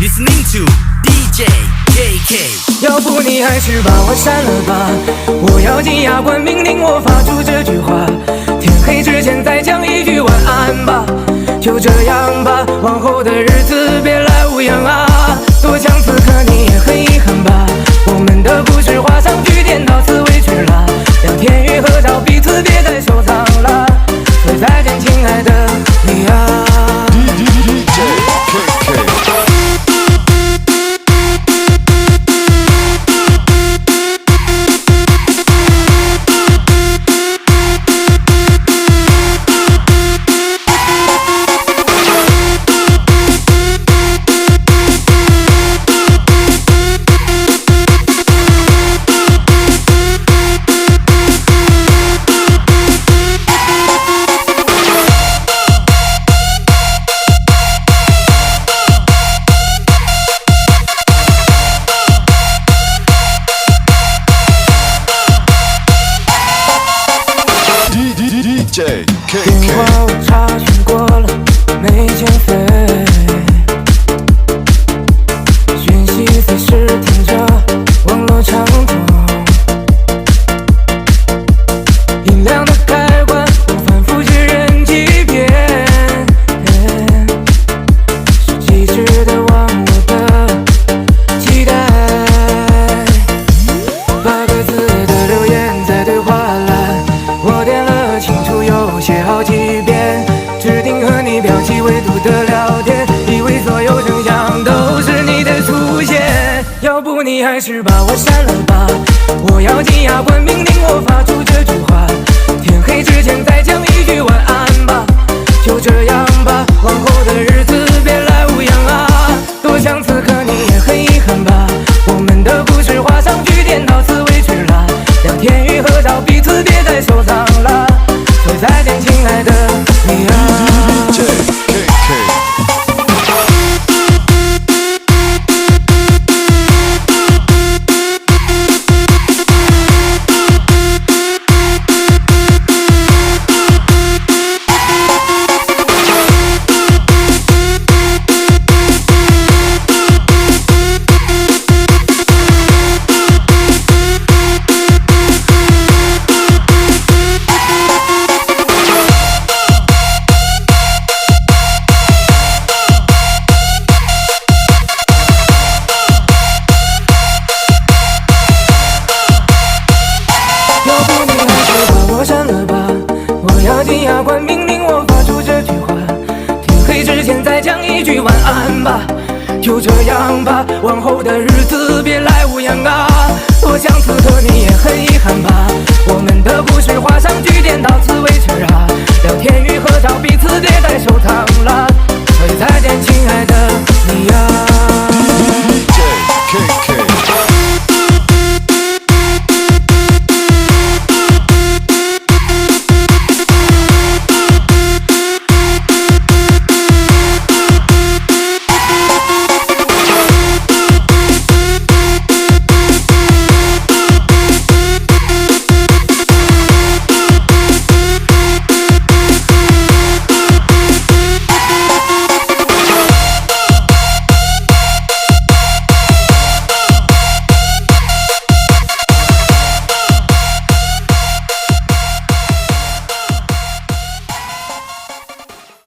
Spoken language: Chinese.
listening to DJ KK。要不你还是把我删了吧，我咬紧牙关命令我发出这句话，天黑之前再讲一句晚安吧，就这样吧，往后的日子别来无恙啊，多想此刻你也很遗憾吧，我们的故事画上句点，到此为止啦，两天与合照彼此别再收藏啦，说再见亲爱的你啊。电话我查询过了，没欠费，讯息随时听着，网络畅通，音量的开关我反复确认几遍，是机智的忘我的期待，8个字的留言在对话栏，我点了清楚又写好几遍，指定和你标记纬度的聊天，以为所有声响都是你的出现，要不你还是把我删了吧，我咬紧牙关命令我发出这句话，天黑之前再讲一句晚安吧，就这样吧，往后的日子别来无恙啊，多想此刻你也很遗憾吧，我们的故事画上句点，到此为止啦，两天与合照彼此别再收藏啦，说再见亲爱的你啊。删了吧，我咬紧牙关命令我发出这句话，天黑之前再讲一句晚安吧，就这样吧，往后的日子别来无恙啊，多想此刻你也很遗憾吧，我们的故事画上句点，到此为止啊，聊天与合照彼此别再收藏啦，